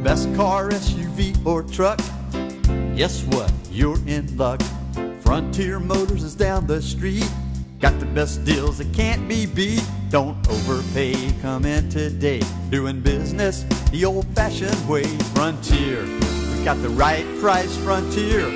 best car, SUV, or truck, guess what? You're in luck. Frontier Motors is down the street. Got the best deals that can't be beat. Don't overpay, come in today. Doing business the old-fashioned way. Frontier, we got the right price. Frontier,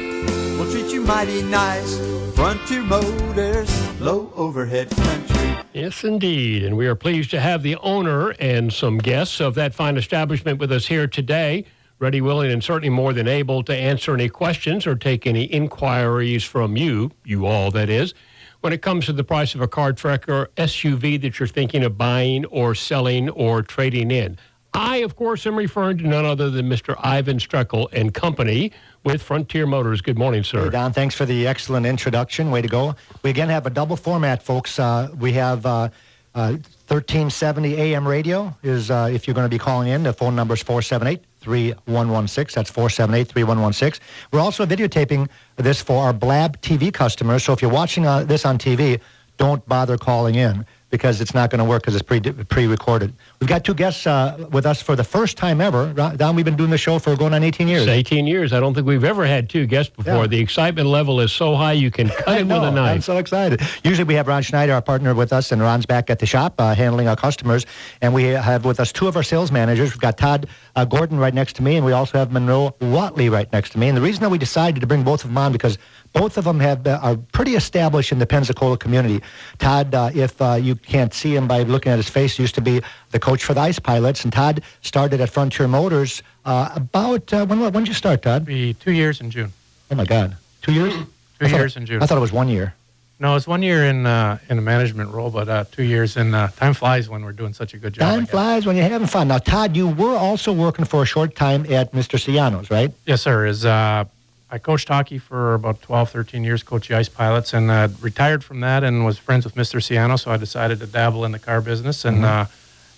we'll treat you mighty nice. Frontier Motors, low overhead country. Yes, indeed. And we are pleased to have the owner and some guests of that fine establishment with us here today. Ready, willing, and certainly more than able to answer any questions or take any inquiries from you all that is, when it comes to the price of a car, truck, or SUV that you're thinking of buying or selling or trading in. I, of course, am referring to none other than Mr. Iven Streckel and Company with Frontier Motors. Good morning, sir. Hey, Don, thanks for the excellent introduction. Way to go. We again have a double format, folks. We have 1370 AM radio is if you're going to be calling in. The phone number is 478-3116. That's 478-3116. We're also videotaping this for our Blab TV customers. So if you're watching this on TV, don't bother calling in because it's not going to work because it's pre-recorded. We've got two guests with us for the first time ever. Don, we've been doing the show for going on 18 years. It's 18 years. I don't think we've ever had two guests before. Yeah. The excitement level is so high you can cut it with a knife. I'm so excited. Usually we have Ron Schneider, our partner, with us, and Ron's back at the shop handling our customers. And we have with us two of our sales managers. We've got Todd Gordon right next to me, and we also have Monroe Watley right next to me. And the reason that we decided to bring both of them on because both of them are pretty established in the Pensacola community. Todd, if you can't see him by looking at his face, used to be the coach for the Ice Pilots. And Todd started at Frontier Motors about, when did you start, Todd? It'll be 2 years in June. Oh, my God. 2 years? 2 years in June. I thought it was 1 year. No, it's 1 year in a management role, but 2 years in time flies when we're doing such a good job. Time flies when you're having fun. Now, Todd, you were also working for a short time at Mr. Ciano's, right? Yes, sir. I coached hockey for about 12, 13 years, coached the Ice Pilots, and retired from that and was friends with Mr. Ciano, so I decided to dabble in the car business and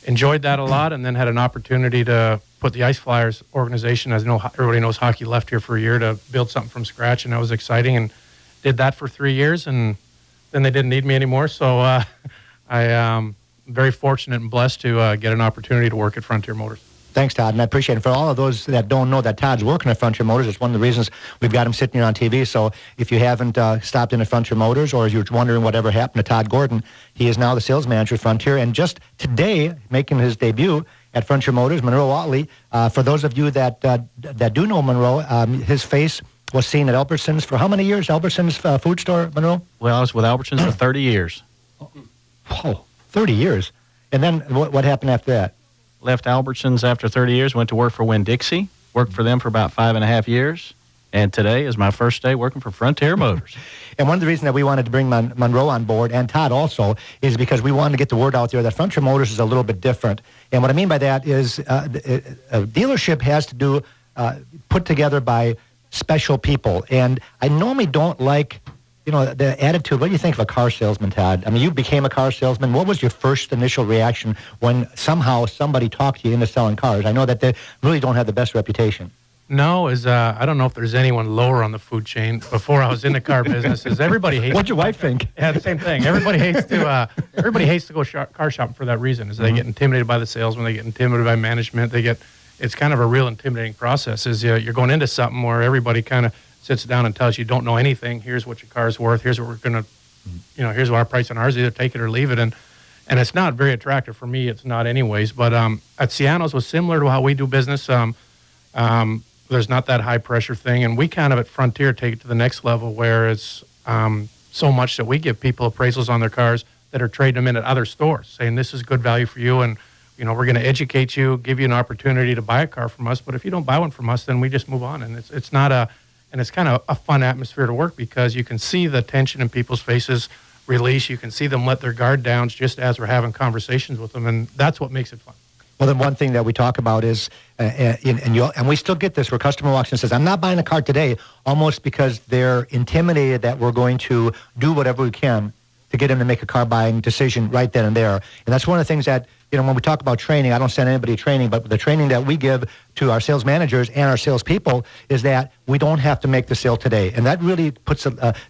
enjoyed that a lot, and then had an opportunity to put the Ice Flyers organization, as you know, everybody knows hockey, left here for a year to build something from scratch, and that was exciting, and did that for 3 years, and then they didn't need me anymore, so I am very fortunate and blessed to get an opportunity to work at Frontier Motors. Thanks, Todd, and I appreciate it. For all of those that don't know that Todd's working at Frontier Motors, it's one of the reasons we've got him sitting here on TV. So if you haven't stopped in at Frontier Motors or you're wondering whatever happened to Todd Gordon, he is now the sales manager at Frontier. And just today, making his debut at Frontier Motors, Monroe Watley. For those of you that do know Monroe, his face was seen at Albertsons for how many years? Albertsons food store, Monroe? Well, I was with Albertsons for 30 years. Oh, 30 years. And then what happened after that? Left Albertsons after 30 years, went to work for Winn-Dixie, worked for them for about 5.5 years, and today is my first day working for Frontier Motors. And one of the reasons that we wanted to bring Monroe on board, and Todd also, is because we wanted to get the word out there that Frontier Motors is a little bit different. And what I mean by that is a dealership has to do put together by special people. And I normally don't like the attitude. What do you think of a car salesman, Todd? I mean, you became a car salesman. What was your first initial reaction when somehow somebody talked you into selling cars? I know that they really don't have the best reputation. No, I don't know if there's anyone lower on the food chain. Before I was in the car business, everybody hates. What'd your wife think? Yeah, the same thing. Everybody hates to go car shopping for that reason. Is they get intimidated by the salesman, they get intimidated by management. It's kind of a real intimidating process. Is you're going into something where everybody kind of sits down and tells you don't know anything. Here's what your car's worth. Here's what we're gonna, here's what our price on ours. Either take it or leave it. And it's not very attractive for me. It's not anyways. But at Ciano's was similar to how we do business. There's not that high pressure thing, and we kind of at Frontier take it to the next level where it's so much that we give people appraisals on their cars that are trading them in at other stores, saying this is good value for you, and we're going to educate you, give you an opportunity to buy a car from us. But if you don't buy one from us, then we just move on, and it's not and it's kind of a fun atmosphere to work because you can see the tension in people's faces release. You can see them let their guard down just as we're having conversations with them, and that's what makes it fun. Well, then one thing that we talk about is, and we still get this, where a customer walks in and says, I'm not buying a car today, almost because they're intimidated that we're going to do whatever we can to get them to make a car buying decision right then and there. And that's one of the things that, when we talk about training, I don't send anybody training, but the training that we give to our sales managers and our salespeople is that we don't have to make the sale today. And that really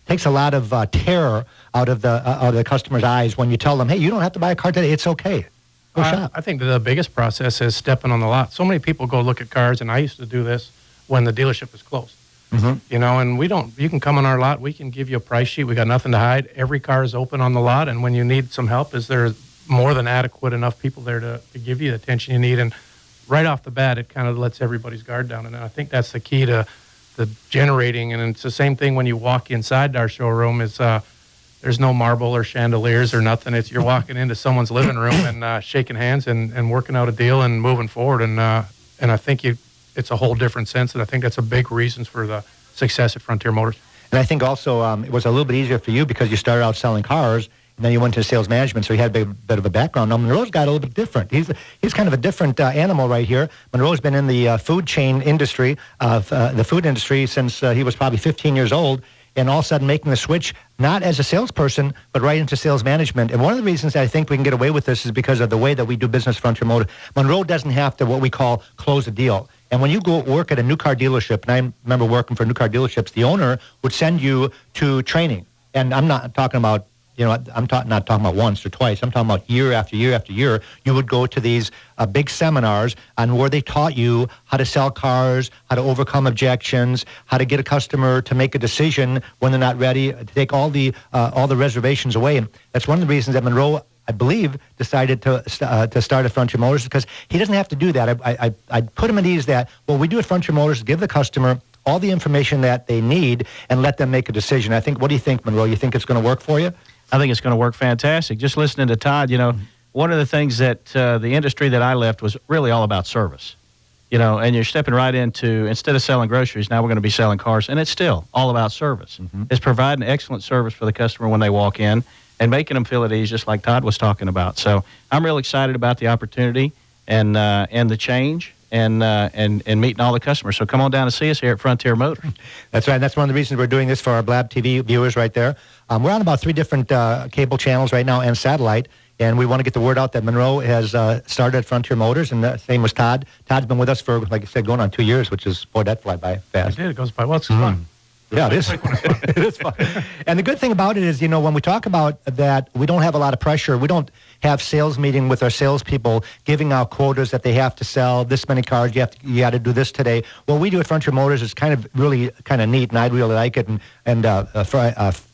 takes a lot of terror out of the customer's eyes when you tell them, hey, you don't have to buy a car today. It's okay. go shop. I think the biggest process is stepping on the lot. So many people go look at cars, and I used to do this when the dealership is closed. You know, and you can come on our lot. We can give you a price sheet. We got nothing to hide. Every car is open on the lot. And when you need some help, is there more than adequate enough people there to give you the attention you need? And right off the bat, it kind of lets everybody's guard down. And I think that's the key to the generating. And it's the same thing when you walk inside our showroom is there's no marble or chandeliers or nothing. It's you're walking into someone's living room and shaking hands and working out a deal and moving forward. And I think it's a whole different sense, and I think that's a big reason for the success at Frontier Motors. And I think also it was a little bit easier for you because you started out selling cars, and then you went to sales management, so you had a bit of a background. Now, Monroe's got a little bit different. He's kind of a different animal right here. Monroe's been in the food chain industry, the food industry, since he was probably 15 years old, and all of a sudden making the switch, not as a salesperson, but right into sales management. And one of the reasons that I think we can get away with this is because of the way that we do business at Frontier Motors. Monroe doesn't have to, what we call, close a deal. And when you go work at a new car dealership, and I remember working for new car dealerships, the owner would send you to training. And I'm not talking about, I'm not talking about once or twice. I'm talking about year after year after year. You would go to these big seminars on where they taught you how to sell cars, how to overcome objections, how to get a customer to make a decision when they're not ready, to take all the reservations away. And that's one of the reasons that Monroe, I believe, decided to start at Frontier Motors, because he doesn't have to do that. I put him at ease that what we do at Frontier Motors is give the customer all the information that they need and let them make a decision. I think, what do you think, Monroe? You think it's going to work for you? I think it's going to work fantastic. Just listening to Todd, one of the things that the industry that I left was really all about service. And you're stepping right into, instead of selling groceries, now we're going to be selling cars, and it's still all about service. It's providing excellent service for the customer when they walk in and making them feel at ease, just like Todd was talking about. So I'm real excited about the opportunity and the change and meeting all the customers. So come on down and see us here at Frontier Motors. That's right. That's one of the reasons we're doing this for our Blab TV viewers right there. We're on about 3 different cable channels right now and satellite, and we want to get the word out that Monroe has started at Frontier Motors, and the same was Todd. Todd's been with us for, like I said, going on 2 years, which is, boy, that fly by fast. It did. It goes by. Well, it's fun. Yeah, it is. It is fun. And the good thing about it is, when we talk about that, we don't have a lot of pressure. We don't have sales meeting with our salespeople giving out quotas that they have to sell this many cars. You got to do this today. What we do at Frontier Motors is really kind of neat, and I really like it. And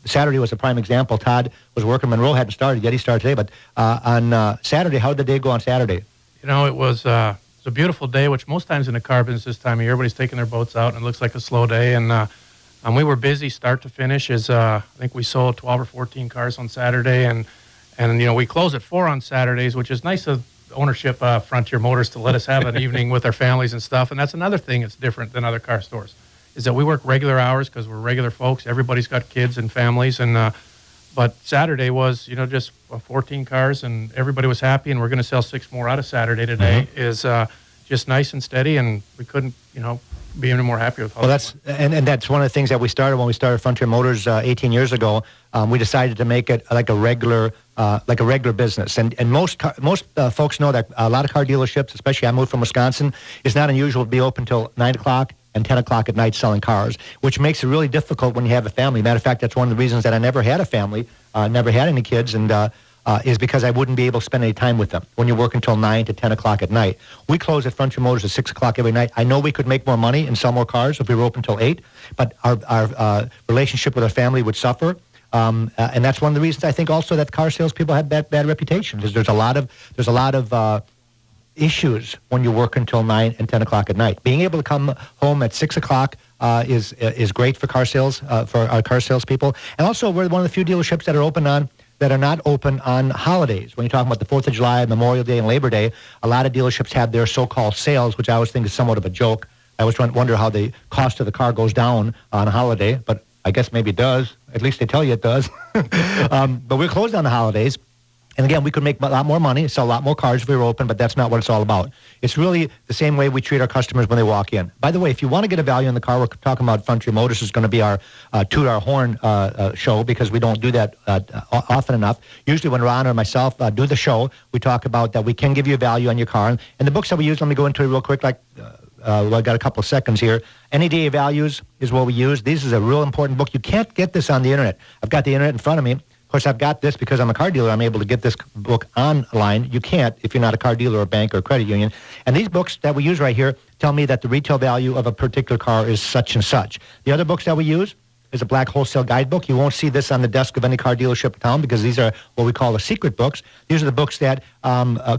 Saturday was a prime example. Todd was working. Monroe hadn't started yet. He started today. But on Saturday, how did the day go on Saturday? It was a beautiful day, which most times in the car business this time of year, everybody's taking their boats out, and it looks like a slow day. And we were busy start to finish. I think we sold 12 or 14 cars on Saturday, and we close at 4 on Saturdays, which is nice of ownership Frontier Motors to let us have an evening with our families and stuff. And that's another thing that's different than other car stores, is that we work regular hours because we're regular folks. Everybody's got kids and families, but Saturday was just 14 cars, and everybody was happy. And we're going to sell 6 more out of Saturday today. Is just nice and steady, and we couldn't be any more happy with how. Well, that's one of the things that we started when we started Frontier Motors 18 years ago. We decided to make it like a regular business, and most folks know that a lot of car dealerships, especially I moved from Wisconsin, it's not unusual to be open till 9 o'clock and 10 o'clock at night selling cars, which makes it really difficult when you have a family. Matter of fact, that's one of the reasons that I never had a family, never had any kids, and is because I wouldn't be able to spend any time with them when you work until 9 to 10 o'clock at night. We close at Frontier Motors at 6 o'clock every night. I know we could make more money and sell more cars if we were open until 8, but our relationship with our family would suffer. And that's one of the reasons I think also that car salespeople have bad reputations. Is there's a lot of issues when you work until 9 and 10 o'clock at night. Being able to come home at 6 o'clock is great for car sales, for our car salespeople. And also, we're one of the few dealerships that are not open on holidays. When you're talking about the 4th of July, Memorial Day, and Labor Day, a lot of dealerships have their so-called sales, which I always think is somewhat of a joke. I always wonder how the cost of the car goes down on a holiday, but I guess maybe it does. At least they tell you it does. But we're closed on the holidays. And again, we could make a lot more money, sell a lot more cars if we were open, but that's not what it's all about. It's really the same way we treat our customers when they walk in. By the way, if you want to get a value in the car, we're talking about Frontier Motors is going to be our Toot Our Horn show, because we don't do that often enough. Usually when Ron or myself do the show, we talk about that we can give you a value on your car. And the books that we use, let me go into it real quick, I got a couple of seconds here. NADA Values is what we use. This is a real important book. You can't get this on the internet. I've got the internet in front of me. Of course, I've got this because I'm a car dealer. I'm able to get this book online. You can't if you're not a car dealer or bank or credit union. And these books that we use right here tell me that the retail value of a particular car is such and such. The other books that we use is a black wholesale guidebook. You won't see this on the desk of any car dealership in town because these are what we call the secret books. These are the books that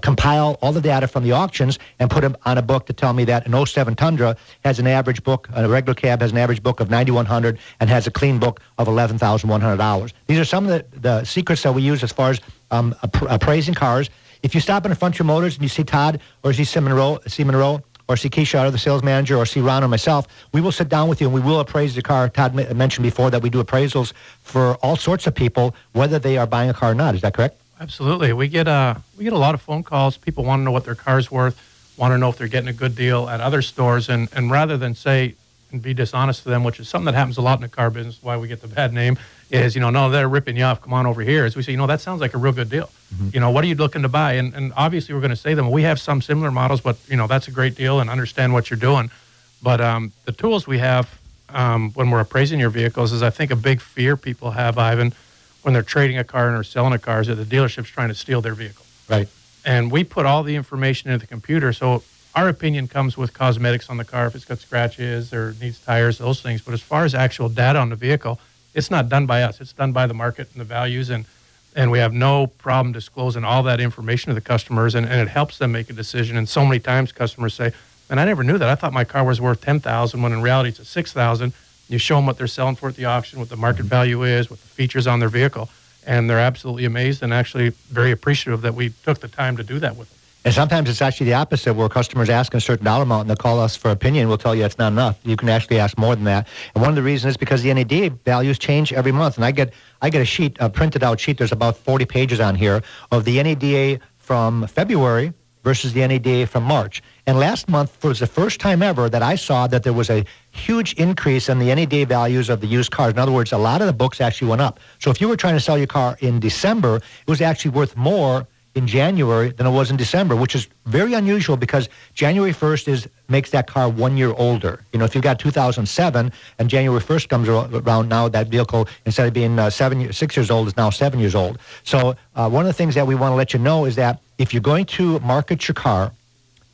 compile all the data from the auctions and put them on a book to tell me that an 07 Tundra has an average book, a regular cab has an average book of $9,100 and has a clean book of $11,100. These are some of the secrets that we use as far as appraising cars. If you stop in a Frontier Motors and you see Todd or see Monroe, or see Keisha, or the sales manager, or see Ron or myself, we will sit down with you and we will appraise the car. Todd mentioned before that we do appraisals for all sorts of people, whether they are buying a car or not. Is that correct? Absolutely. We get a lot of phone calls. People want to know what their car's worth, want to know if they're getting a good deal at other stores, and rather than say and be dishonest to them, which is something that happens a lot in the car business, why we get the bad name, is, no, they're ripping you off, come on over here. As we say, that sounds like a real good deal. Mm-hmm. What are you looking to buy? And obviously we're going to say them. We have some similar models, but, that's a great deal and understand what you're doing. But the tools we have when we're appraising your vehicles is, I think, a big fear people have, Ivan, when they're trading a car and are selling a car, is that the dealership's trying to steal their vehicle. Right. And we put all the information into the computer, so our opinion comes with cosmetics on the car, if it's got scratches or needs tires, those things. But as far as actual data on the vehicle, it's not done by us. It's done by the market and the values, and we have no problem disclosing all that information to the customers, and it helps them make a decision. And so many times customers say, and I never knew that. I thought my car was worth $10,000 when in reality it's a $6,000. You show them what they're selling for at the auction, what the market value is, what the features on their vehicle, and they're absolutely amazed and actually very appreciative that we took the time to do that with them. And sometimes it's actually the opposite, where customers ask a certain dollar amount and they'll call us for opinion. We'll tell you it's not enough. You can actually ask more than that. And one of the reasons is because the NADA values change every month. And I get a sheet, a printed out sheet. There's about 40 pages on here of the NADA from February versus the NADA from March. And last month was the first time ever that I saw that there was a huge increase in the NADA values of the used cars. In other words, a lot of the books actually went up. So if you were trying to sell your car in December, it was actually worth more in January than it was in December, which is very unusual because January 1st makes that car 1 year older. If you've got 2007 and January 1st comes around now, that vehicle, instead of being 6 years old, is now 7 years old. So one of the things that we want to let you know is that if you're going to market your car,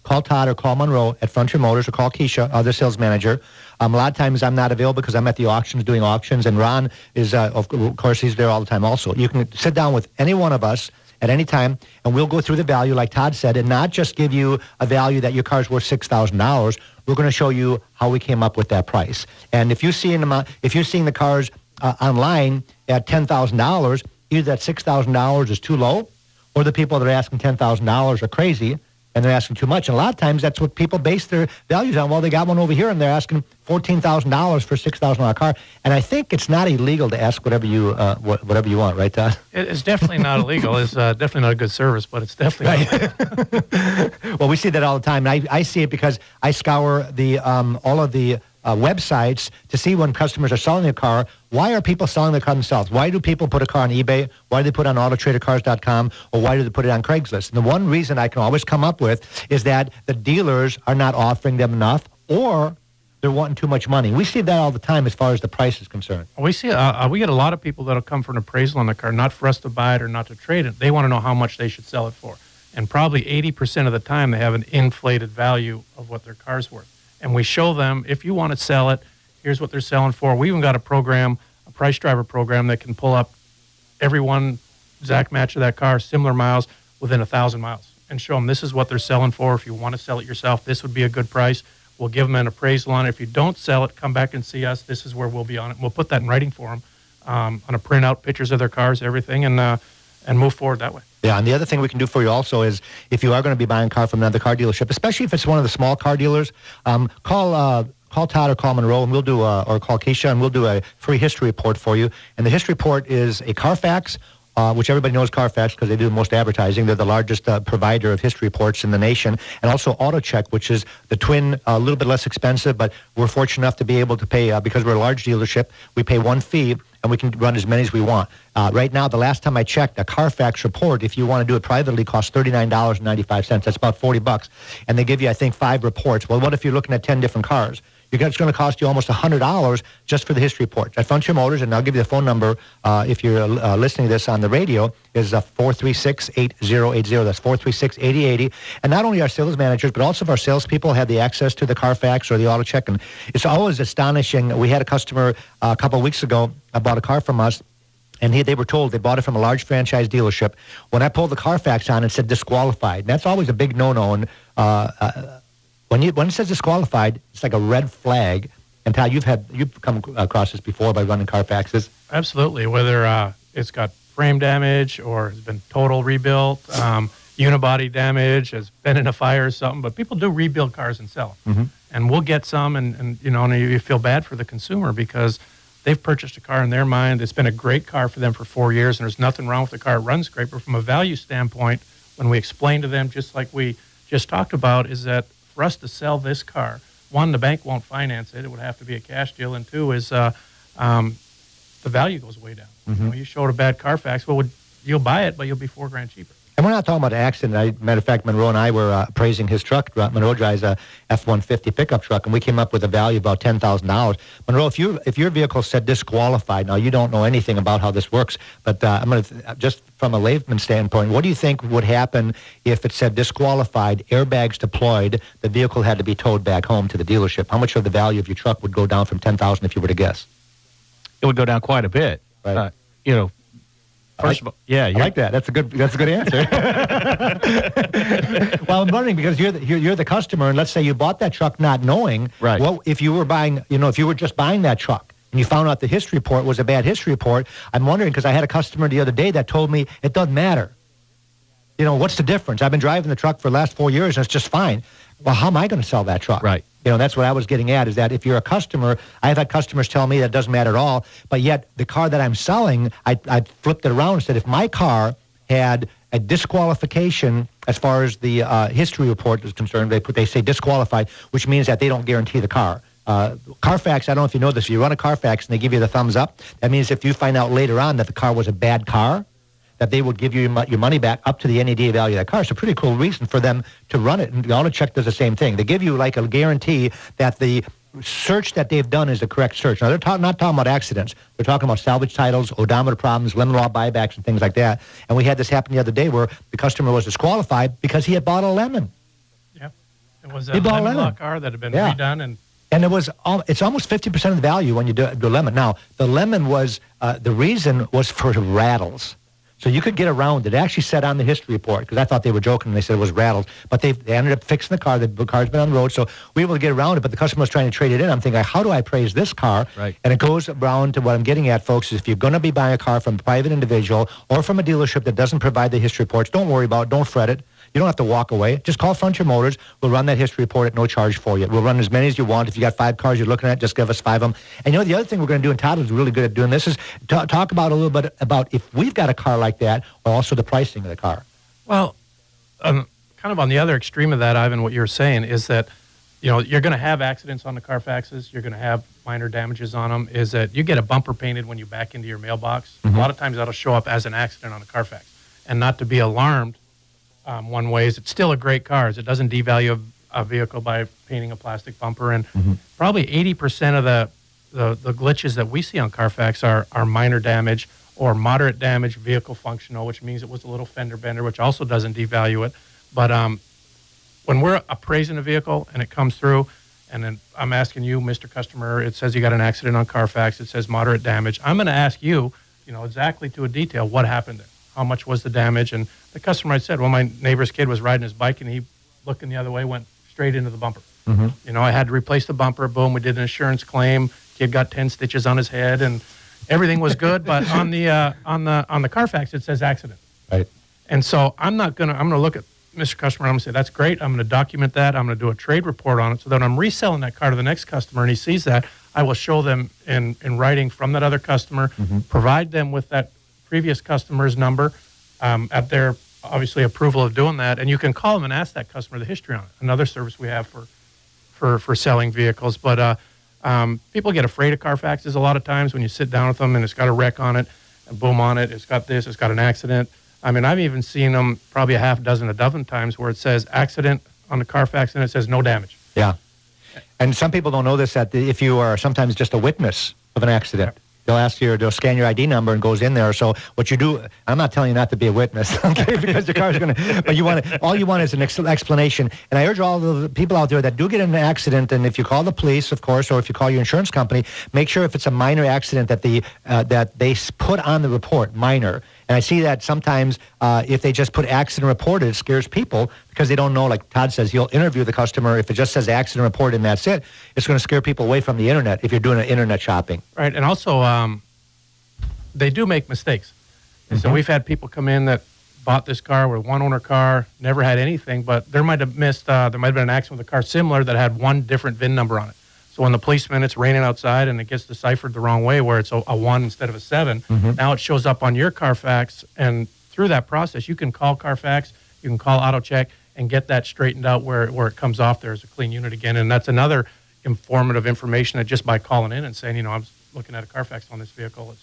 call Todd or call Monroe at Frontier Motors or call Keisha, other sales manager. A lot of times I'm not available because I'm at the auctions doing auctions, and Ron is, of course, he's there all the time also. You can sit down with any one of us at any time, and we'll go through the value, like Todd said, and not just give you a value that your car's worth $6,000. We're going to show you how we came up with that price. And if you're seeing the cars online at $10,000, either that $6,000 is too low, or the people that are asking $10,000 are crazy and they're asking too much. And a lot of times that's what people base their values on. Well, they got one over here and they're asking $14,000 for a $6,000 car. And I think it's not illegal to ask whatever you want, right, Todd? It's definitely not illegal. It's definitely not a good service, but it's definitely right. Well, we see that all the time. And I see it because I scour all of the websites to see when customers are selling a car. Why are people selling their car themselves? Why do people put a car on eBay? Why do they put it on AutoTraderCars.com? Or why do they put it on Craigslist? And the one reason I can always come up with is that the dealers are not offering them enough, or they're wanting too much money. We see that all the time as far as the price is concerned. We see we get a lot of people that'll come for an appraisal on the car, not for us to buy it or not to trade it. They want to know how much they should sell it for. And probably 80% of the time they have an inflated value of what their car's worth. And we show them, if you want to sell it, here's what they're selling for. We even got a program, a price driver program, that can pull up every one exact match of that car, similar miles, within 1,000 miles, and show them this is what they're selling for. If you want to sell it yourself, this would be a good price. We'll give them an appraisal on it. If you don't sell it, come back and see us. This is where we'll be on it. We'll put that in writing for them on a printout, pictures of their cars, everything, and move forward that way. Yeah, and the other thing we can do for you also is if you are going to be buying a car from another car dealership, especially if it's one of the small car dealers, call Todd or call Monroe, and we'll do or call Keisha, and we'll do a free history report for you. And the history report is a Carfax, which everybody knows Carfax because they do the most advertising. They're the largest provider of history reports in the nation, and also AutoCheck, which is the twin, a little bit less expensive, but we're fortunate enough to be able to pay, because we're a large dealership, we pay one fee, and we can run as many as we want. Right now, the last time I checked, a Carfax report, if you want to do it privately, costs $39.95. That's about $40. And they give you, I think, 5 reports. Well, what if you're looking at 10 different cars? it's going to cost you almost $100 just for the history report. At Frontier Motors, and I'll give you the phone number if you're listening to this on the radio, is 436-8080. That's 436-8080. And not only our sales managers, but also our salespeople have the access to the Carfax or the auto check. And it's always astonishing. We had a customer a couple of weeks ago bought a car from us, and they were told they bought it from a large franchise dealership. When I pulled the Carfax on, it said disqualified. And that's always a big no-no. And when it says disqualified, it's like a red flag. And Todd, you've come across this before by running Carfaxes. Absolutely. Whether it's got frame damage or has been total rebuilt, unibody damage, has been in a fire or something. But people do rebuild cars and sell them. Mm-hmm. And we'll get some, and you feel bad for the consumer because they've purchased a car in their mind. It's been a great car for them for 4 years, and there's nothing wrong with the car. It runs great. But from a value standpoint, when we explain to them, just like we just talked about, is that for us to sell this car, one, the bank won't finance it. It would have to be a cash deal. And two is the value goes way down. Mm-hmm. You showed a bad Carfax, you'll buy it, but you'll be $4,000 cheaper. And we're not talking about an accident. Matter of fact, Monroe and I were appraising his truck. Monroe drives a F-150 pickup truck, and we came up with a value of about $10,000. Monroe, if your vehicle said disqualified, now you don't know anything about how this works, but I'm going to just from a layman standpoint, what do you think would happen if it said disqualified, airbags deployed, the vehicle had to be towed back home to the dealership? How much of the value of your truck would go down from $10,000 if you were to guess? It would go down quite a bit. Right. First of all, yeah, I like that. That's a good answer. Well, I'm wondering because you're the customer, and let's say you bought that truck not knowing. Right. Well, if you were just buying that truck and you found out the history report was a bad history report, I'm wondering because I had a customer the other day that told me it doesn't matter. What's the difference? I've been driving the truck for the last 4 years and it's just fine. Well, how am I going to sell that truck? Right. That's what I was getting at, is that if you're a customer, I've had customers tell me that it doesn't matter at all, but yet the car that I'm selling, I flipped it around and said if my car had a disqualification as far as the history report is concerned, they say disqualified, which means that they don't guarantee the car. Carfax, I don't know if you know this, if you run a Carfax and they give you the thumbs up, that means if you find out later on that the car was a bad car, that they would give you your money back up to the NED value of that car. It's a pretty cool reason for them to run it. And the auto check does the same thing. They give you like a guarantee that the search that they've done is the correct search. Now, they're not talking about accidents. They're talking about salvage titles, odometer problems, lemon law buybacks, and things like that. And we had this happen the other day where the customer was disqualified because he had bought a lemon. Yeah. It was a lemon law car that had been redone. And it's almost 50% of the value when you do lemon. Now, the lemon was, the reason was for rattles. So you could get around it. It actually said on the history report, because I thought they were joking when they said it was rattles, but they ended up fixing the car. The car's been on the road, so we were able to get around it, but the customer was trying to trade it in. I'm thinking, how do I appraise this car? Right. And it goes around to what I'm getting at, folks, is if you're going to be buying a car from a private individual or from a dealership that doesn't provide the history reports, don't worry about it. Don't fret it. You don't have to walk away. Just call Frontier Motors. We'll run that history report at no charge for you. We'll run as many as you want. If you got 5 cars you're looking at, just give us 5 of them. And the other thing we're going to do, and Todd is really good at doing this, is talk about a little bit about if we've got a car like that, or also the pricing of the car. Well, kind of on the other extreme of that, Ivan, what you're saying is that, you're going to have accidents on the Carfaxes. You're going to have minor damages on them. Is that you get a bumper painted when you back into your mailbox. Mm-hmm. A lot of times that'll show up as an accident on a Carfax. And not to be alarmed, one way is it's still a great car. It doesn't devalue a vehicle by painting a plastic bumper. And probably 80% of the glitches that we see on Carfax are minor damage or moderate damage, vehicle functional, which means it was a little fender bender, which also doesn't devalue it. But when we're appraising a vehicle and it comes through, and then I'm asking you, Mr. Customer, it says you got an accident on Carfax, it says moderate damage. I'm going to ask you, exactly to a detail what happened there. How much was the damage? And the customer had said, well, my neighbor's kid was riding his bike and he, looking the other way, went straight into the bumper. Mm-hmm. I had to replace the bumper. Boom, we did an insurance claim. Kid got 10 stitches on his head and everything was good. But on the Carfax, it says accident. Right. And so I'm going to look at Mr. Customer, I'm going to say, that's great. I'm going to document that. I'm going to do a trade report on it. So that when I'm reselling that car to the next customer and he sees that, I will show them in writing from that other customer, provide them with that previous customer's number at their, obviously, approval of doing that. And you can call them and ask that customer the history on it. Another service we have for selling vehicles. But people get afraid of Carfaxes a lot of times when you sit down with them and it's got a wreck on it, a boom on it, it's got this, it's got an accident. I mean, I've even seen them probably a dozen times where it says accident on the Carfax and it says no damage. Yeah. And some people don't know this, that if you are sometimes just a witness of an accident, they'll scan your ID number and goes in there. So what you do, I'm not telling you not to be a witness, okay, because your car is going to, but all you want is an explanation. And I urge all the people out there that do get in an accident, and if you call the police, of course, or if you call your insurance company, make sure if it's a minor accident that they put on the report, minor. And I see that sometimes if they just put accident reported, it scares people because they don't know, like Todd says, you'll interview the customer. If it just says accident reported and that's it, it's going to scare people away from the internet if you're doing an internet shopping. Right, and also they do make mistakes. And so we've had people come in that bought this car with one owner car, never had anything, but there might have been an accident with a car similar that had one different VIN number on it. So when the policeman, it's raining outside and it gets deciphered the wrong way where it's a 1 instead of a 7, now it shows up on your Carfax, and through that process, you can call Carfax, you can call AutoCheck, and get that straightened out where it comes off there as a clean unit again. And that's another informative information that just by calling in and saying, I was looking at a Carfax on this vehicle.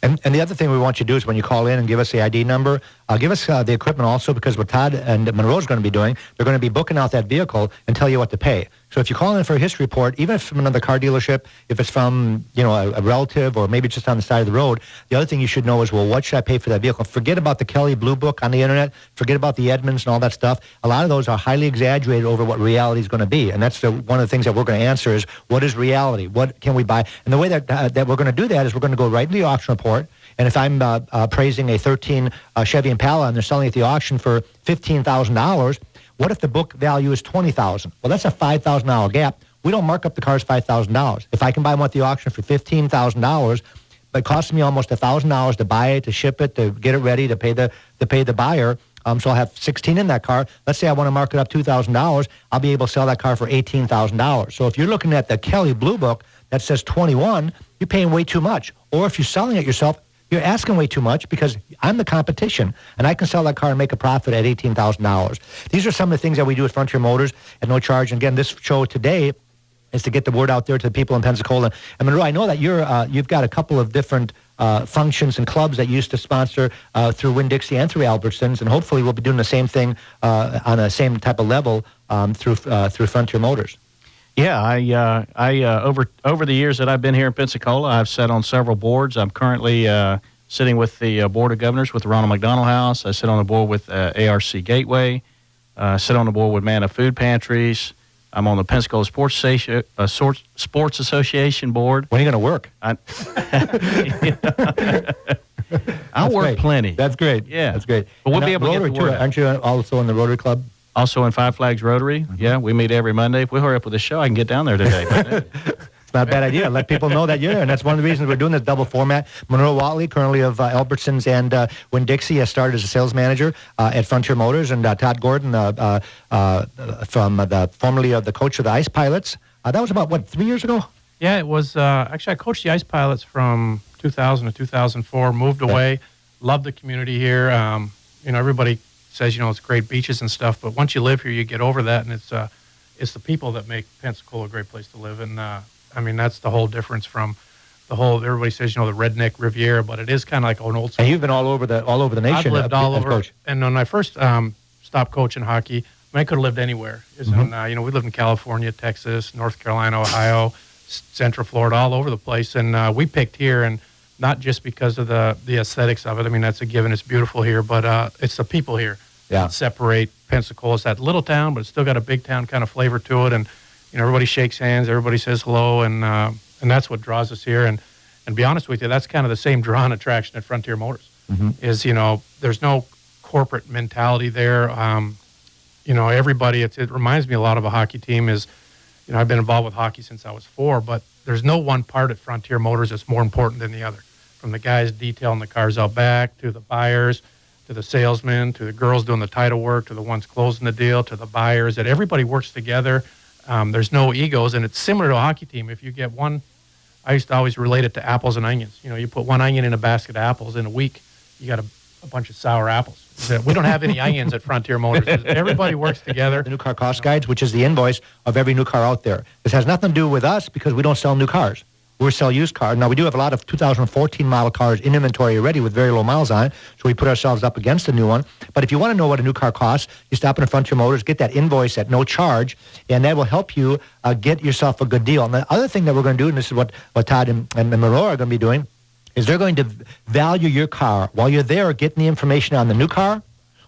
And the other thing we want you to do is when you call in and give us the ID number, give us the equipment also, because what Todd and Monroe is going to be doing, they're going to be booking out that vehicle and tell you what to pay. So if you call in for a history report, even if it's from another car dealership, if it's from a relative or maybe just on the side of the road, the other thing you should know is, well, what should I pay for that vehicle? Forget about the Kelley Blue Book on the internet. Forget about the Edmunds and all that stuff. A lot of those are highly exaggerated over what reality is going to be. And that's one of the things that we're going to answer is, what is reality? What can we buy? And the way that we're going to do that is we're going to go right into the auction report. And if I'm praising a 13 Chevy Impala and they're selling it at the auction for $15,000, what if the book value is $20,000? Well, that's a $5,000 gap. We don't mark up the cars $5,000. If I can buy them at the auction for $15,000, but it costs me almost $1,000 to buy it, to ship it, to get it ready, to pay the buyer. So I'll have 16 in that car. Let's say I want to mark it up $2,000. I'll be able to sell that car for $18,000. So if you're looking at the Kelley Blue Book that says 21, you're paying way too much. Or if you're selling it yourself, you're asking way too much because I'm the competition, and I can sell that car and make a profit at $18,000. These are some of the things that we do at Frontier Motors at no charge. And again, this show today is to get the word out there to the people in Pensacola. And Monroe, I know that you've got a couple of different functions and clubs that you used to sponsor through Winn-Dixie and through Albertsons, and hopefully we'll be doing the same thing on the same type of level through Frontier Motors. Yeah, I over the years that I've been here in Pensacola, I've sat on several boards. I'm currently sitting with the Board of Governors with the Ronald McDonald House. I sit on the board with ARC Gateway. Sit on the board with Man of Food Pantries. I'm on the Pensacola Sports Association board. When are you going to work? I'll work great. Plenty. That's great. Yeah. That's great. But we'll be able to get the word out. Aren't you also in the Rotary Club? Also in Five Flags Rotary. Yeah, we meet every Monday. If we hurry up with the show, I can get down there today. It's not a bad idea. Let people know that you're there. And that's one of the reasons we're doing this double format. Monroe Watley, currently of Albertsons and Winn-Dixie, has started as a sales manager at Frontier Motors. And Todd Gordon, formerly of the coach of the Ice Pilots. That was about, 3 years ago? Yeah, it was. Actually, I coached the Ice Pilots from 2000 to 2004, moved away, loved the community here. Everybody says, it's great beaches and stuff, but once you live here, you get over that, and it's the people that make Pensacola a great place to live. And that's the whole difference from the whole. Everybody says, the redneck Riviera, but it is kind of like an old school. And you've been all over the nation. I've lived all over. Coach. And when I first stopped coaching hockey, I could have lived anywhere. Mm-hmm. We lived in California, Texas, North Carolina, Ohio, Central Florida, all over the place, and we picked here, and not just because of the aesthetics of it. That's a given. It's beautiful here, but it's the people here that separate Pensacola. It's that little town, but it's still got a big town kind of flavor to it. And, everybody shakes hands, everybody says hello, and that's what draws us here. And to be honest with you, that's kind of the same draw and attraction at Frontier Motors is, there's no corporate mentality there. Everybody, it reminds me a lot of a hockey team is, I've been involved with hockey since I was 4, but there's no one part at Frontier Motors that's more important than the other. From the guys detailing the cars out back, to the buyers, to the salesmen, to the girls doing the title work, to the ones closing the deal, to the buyers, that everybody works together. There's no egos, and it's similar to a hockey team. If you get one, I used to always relate it to apples and onions. You put one onion in a basket of apples, in a week, you got a bunch of sour apples. We don't have any onions at Frontier Motors. Everybody works together. The new car cost guides, which is the invoice of every new car out there. This has nothing to do with us because we don't sell new cars. we sell used cars. Now, we do have a lot of 2014 model cars in inventory already with very low miles on it, so we put ourselves up against a new one. But if you want to know what a new car costs, you stop in Frontier Motors, get that invoice at no charge, and that will help you get yourself a good deal. And the other thing that we're going to do, and this is what Todd and Monroe are going to be doing, is they're going to value your car. While you're there getting the information on the new car,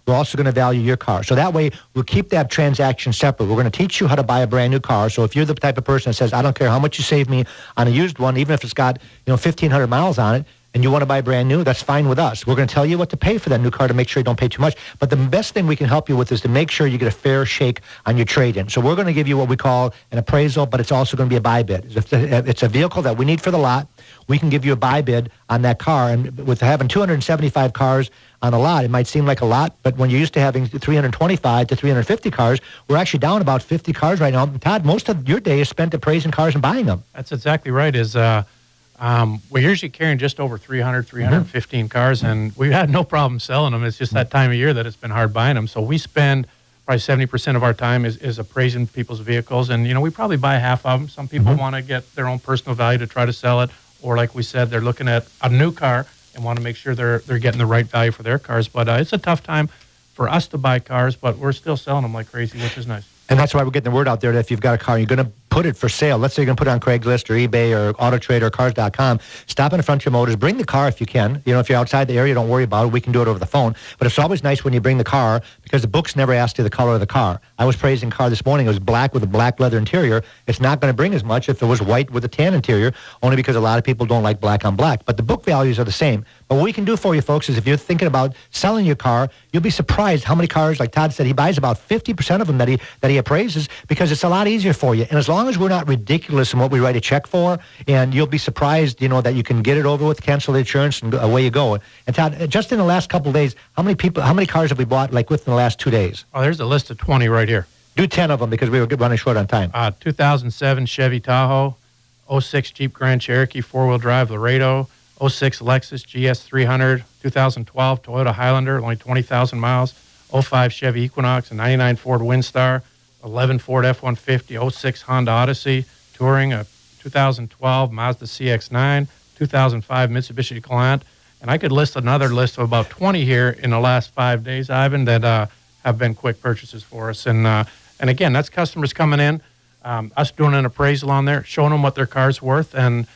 we're also going to value your car. So that way, we'll keep that transaction separate. We're going to teach you how to buy a brand new car. So if you're the type of person that says, I don't care how much you save me on a used one, even if it's got 1,500 miles on it, and you want to buy brand new, that's fine with us. We're going to tell you what to pay for that new car to make sure you don't pay too much. But the best thing we can help you with is to make sure you get a fair shake on your trade-in. So we're going to give you what we call an appraisal, but it's also going to be a buy bid. If it's a vehicle that we need for the lot, we can give you a buy bid on that car. And with having 275 cars on a lot, it might seem like a lot, but when you're used to having 325 to 350 cars, we're actually down about 50 cars right now. Todd, most of your day is spent appraising cars and buying them. That's exactly right. We're usually carrying just over 315 cars, and we've had no problem selling them. It's just that time of year that it's been hard buying them. So we spend probably 70% of our time is appraising people's vehicles, and we probably buy half of them. Some people want to get their own personal value to try to sell it, or like we said, they're looking at a new car and want to make sure they're getting the right value for their cars. But it's a tough time for us to buy cars, but we're still selling them like crazy, which is nice. And that's why we're getting the word out there that if you've got a car, you're going to put it for sale. Let's say you're going to put it on Craigslist or eBay or AutoTrade or Cars.com. Stop in Frontier Motors. Bring the car if you can. If you're outside the area, don't worry about it. We can do it over the phone. But it's always nice when you bring the car because the books never ask you the color of the car. I was praising a car this morning. It was black with a black leather interior. It's not going to bring as much if it was white with a tan interior, only because a lot of people don't like black on black. But the book values are the same. But what we can do for you folks is if you're thinking about selling your car, you'll be surprised how many cars, like Todd said, he buys about 50% of them that he appraises because it's a lot easier for you. And as long as we're not ridiculous in what we write a check for, and you'll be surprised, that you can get it over with, cancel the insurance, and away you go. And Todd, just in the last couple of days, how many cars have we bought within the last 2 days? Oh, there's a list of 20 right here. Do 10 of them because we were running short on time. 2007 Chevy Tahoe, 06 Jeep Grand Cherokee 4-wheel drive Laredo, 06 Lexus GS 300, 2012 Toyota Highlander, only 20,000 miles, 05 Chevy Equinox, a 99 Ford Windstar, 11 Ford F-150, 06 Honda Odyssey Touring, a 2012 Mazda CX-9, 2005 Mitsubishi Galant, and I could list another list of about 20 here in the last 5 days, Ivan, that have been quick purchases for us. And again, that's customers coming in, us doing an appraisal on there, showing them what their car's worth, and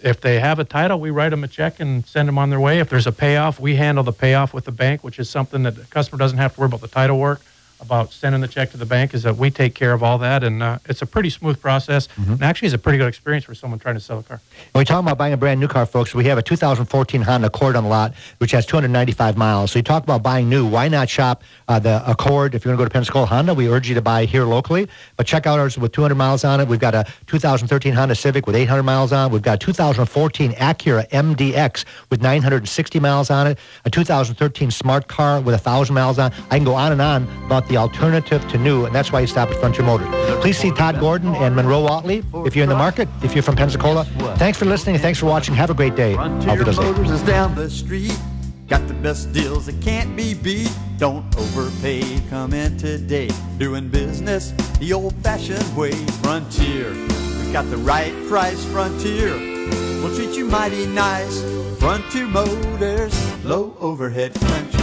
if they have a title, we write them a check and send them on their way. If there's a payoff, we handle the payoff with the bank, which is something that the customer doesn't have to worry about the title work, about sending the check to the bank, is that we take care of all that, and it's a pretty smooth process, and actually it's a pretty good experience for someone trying to sell a car. When we talk about buying a brand new car, folks, we have a 2014 Honda Accord on the lot, which has 295 miles. So you talk about buying new, why not shop the Accord? If you're going to go to Pensacola Honda, we urge you to buy here locally, but check out ours with 200 miles on it. We've got a 2013 Honda Civic with 800 miles on it. We've got a 2014 Acura MDX with 960 miles on it, a 2013 Smart Car with 1,000 miles on it. I can go on and on about the alternative to new, and that's why you stop at Frontier Motors. Please see Todd Gordon and Monroe Watley if you're in the market, if you're from Pensacola. Thanks for listening and thanks for watching. Have a great day. Frontier Motors is down the street. Got the best deals that can't be beat. Don't overpay. Come in today. Doing business the old-fashioned way. Frontier. We've got the right price. Frontier. We'll treat you mighty nice. Frontier Motors. Low overhead country.